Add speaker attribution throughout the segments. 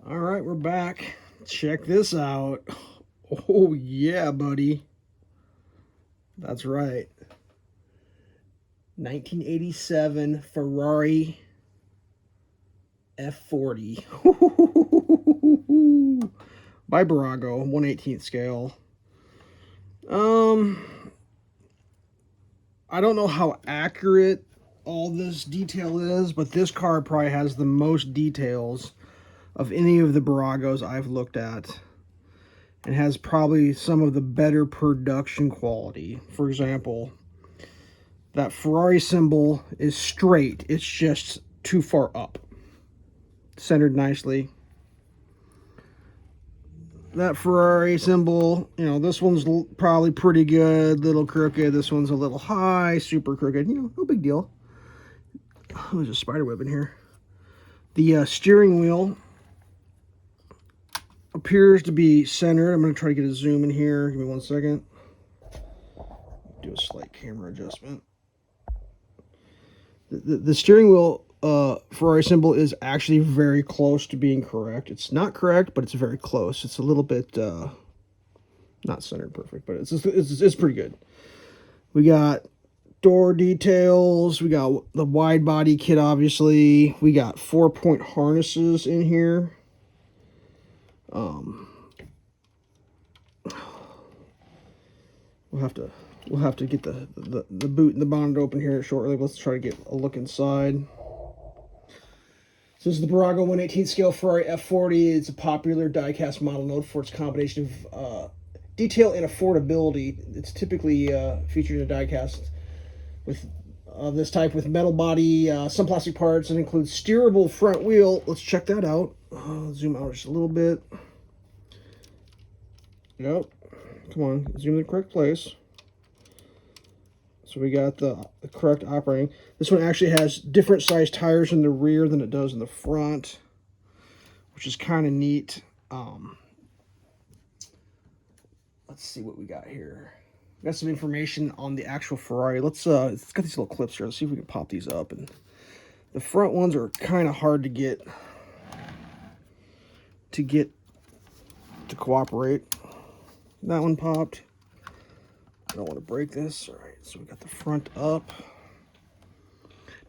Speaker 1: All right, we're back. Check this out. Oh, yeah, buddy. That's right. 1987 Ferrari F40 by Bburago, 1/18th scale. I don't know how accurate all this detail is, but this car probably has the most details of any of the Bburagos I've looked at, and has probably some of the better production quality. For example, that Ferrari symbol is straight. It's just too far up. Centered nicely. That Ferrari symbol, this one's probably pretty good. Little crooked. This one's a little high. Super crooked. No big deal. Oh, there's a spider web in here. The steering wheel appears to be centered. I'm going to try to get a zoom in here. Give me 1 second. Do a slight camera adjustment. The steering wheel Ferrari symbol is actually very close to being correct. It's not correct, but it's very close. It's a little bit not centered perfect, but it's pretty good. We got door details. We got the wide body kit, obviously. We got 4-point harnesses in here. We'll have to get the boot and the bonnet open here shortly. Let's try to get a look inside. So this is the Bburago 1/18th scale Ferrari F40. It's a popular diecast model known for its combination of detail and affordability. It's typically featured in a diecast with this type with metal body, some plastic parts, and includes steerable front wheel. Let's check that out. Zoom out just a little bit. Yep. Come on, zoom in the correct place. So we got the correct operating. This one actually has different size tires in the rear than it does in the front, which is kind of neat. Let's see what we got here. We got some information on the actual Ferrari. It's got these little clips here. Let's see if we can pop these up. And the front ones are kind of hard to get to cooperate. That one popped. I don't want to break this. All right, so we got the front up.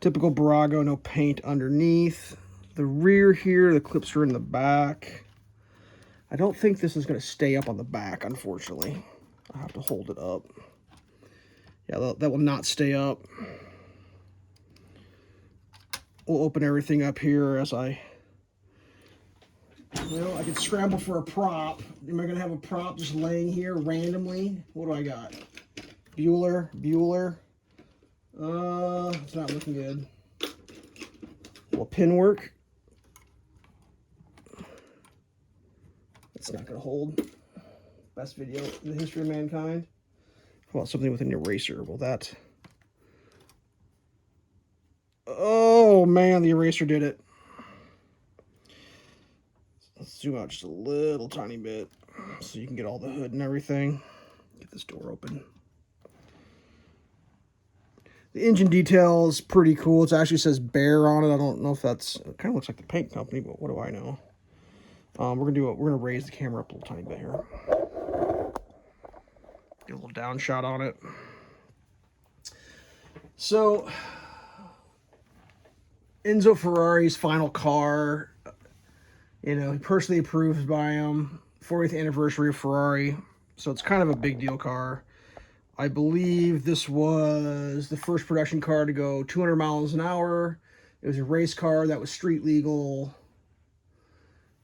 Speaker 1: Typical Bburago, no paint underneath. The rear here, the clips are in the back. I don't think this is going to stay up on the back, unfortunately. I'll have to hold it up. Yeah, that will not stay up. We'll open everything up here as I could scramble for a prop. Am I going to have a prop just laying here randomly? What do I got? Bueller. It's not looking good. Well, pin work. It's not going to hold. Best video in the history of mankind. Well, something with an eraser. Well, that... Oh, man, the eraser did it. Let's zoom out just a little tiny bit so you can get all the hood and everything. Get this door open. The engine detail is pretty cool. It actually says Bear on it. I don't know if that's... It kind of looks like the paint company, but what do I know? We're gonna raise the camera up a little tiny bit here. Get a little down shot on it. So, Enzo Ferrari's final car, he personally approved by him. 40th anniversary of Ferrari, so it's kind of a big deal car. I believe this was the first production car to go 200 miles an hour. It was a race car that was street legal.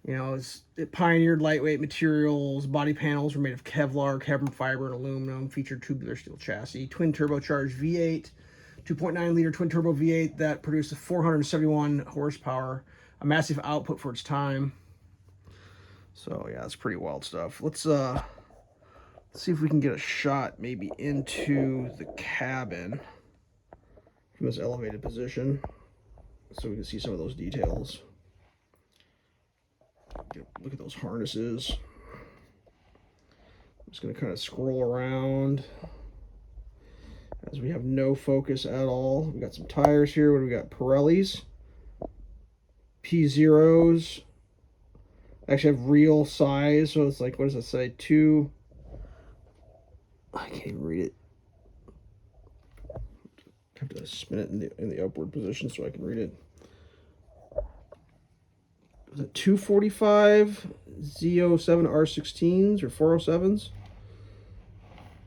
Speaker 1: It pioneered lightweight materials. Body panels were made of Kevlar, carbon fiber, and aluminum. Featured tubular steel chassis. Twin turbocharged V8, 2.9 liter twin turbo V8 that produced 471 horsepower, a massive output for its time. So yeah, it's pretty wild stuff. Let's see if we can get a shot maybe into the cabin from this elevated position so we can see some of those details. Look at those harnesses. I'm just going to kind of scroll around as we have no focus at all. We got some tires here. What do we got? Pirellis, P0s, I actually have real size, so it's like, what does it say? I can't even read it. I have to spin it in the upward position so I can read it. Was it 245 Z07 R16s or 407s?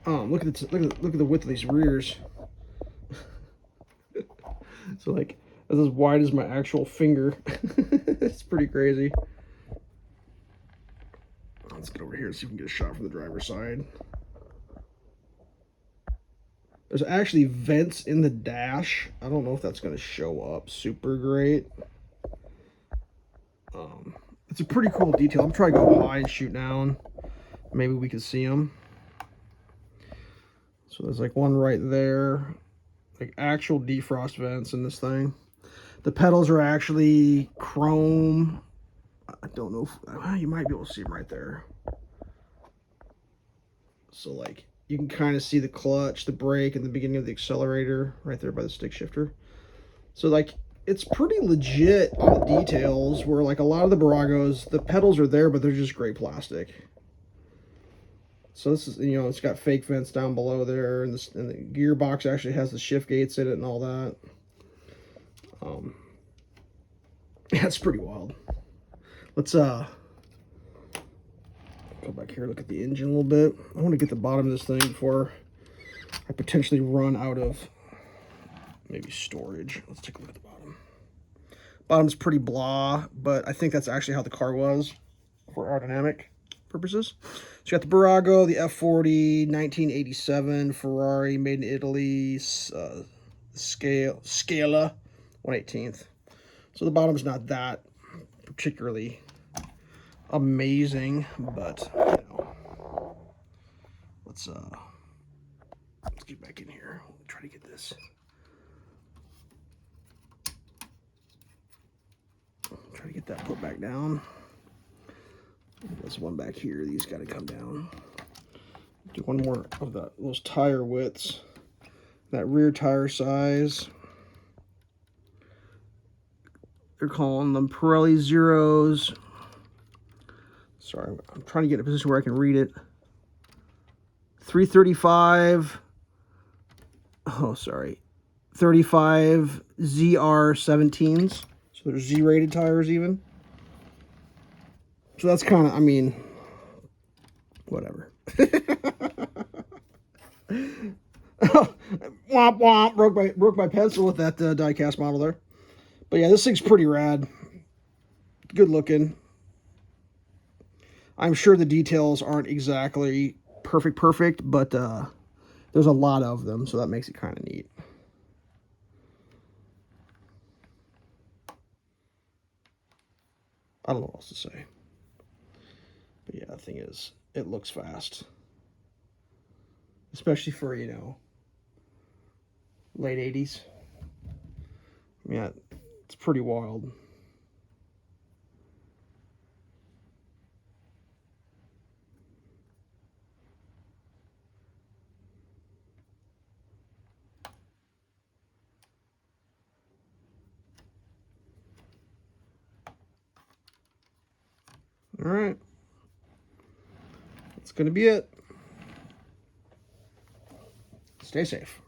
Speaker 1: Look at the width of these rears. So like that's as wide as my actual finger. It's pretty crazy. Let's get over here and see if we can get a shot from the driver's side. There's actually vents in the dash. I don't know if that's going to show up super great. It's a pretty cool detail. I'm trying to go high and shoot down. Maybe we can see them. So there's like one right there. Like actual defrost vents in this thing. The pedals are actually chrome. I don't know if you might be able to see them right there. So like you can kind of see the clutch, the brake, and the beginning of the accelerator right there by the stick shifter. So like it's pretty legit on the details, where like a lot of the Buragos, the pedals are there, but they're just gray plastic. So this is, you know, it's got fake vents down below there, and the gearbox actually has the shift gates in it and all that. That's pretty wild. Let's go back here, look at the engine a little bit. I want to get the bottom of this thing before I potentially run out of maybe storage. Let's take a look at the bottom. Bottom's pretty blah, but I think that's actually how the car was for aerodynamic purposes. So you got the Bburago, the F40, 1987 Ferrari, made in Italy, Scala 1/18. So the bottom's not that particularly amazing, but you know, let's get back in here. Try to get this. Try to get that put back down. This one back here, these got to come down. Do one more of those tire widths. That rear tire size. They're calling them Pirelli Zeros. Sorry, I'm trying to get in a position where I can read it. 335. Oh, sorry. 35 ZR17s. So they're Z-rated tires even. So that's kind of, I mean, whatever. Womp womp. Broke my pencil with that diecast model there. But yeah, this thing's pretty rad. Good looking. I'm sure the details aren't exactly perfect, but there's a lot of them, so that makes it kind of neat. I don't know what else to say. But yeah, the thing is, it looks fast. Especially for, you know, late 80s. Yeah, it's pretty wild. All right. That's going to be it. Stay safe.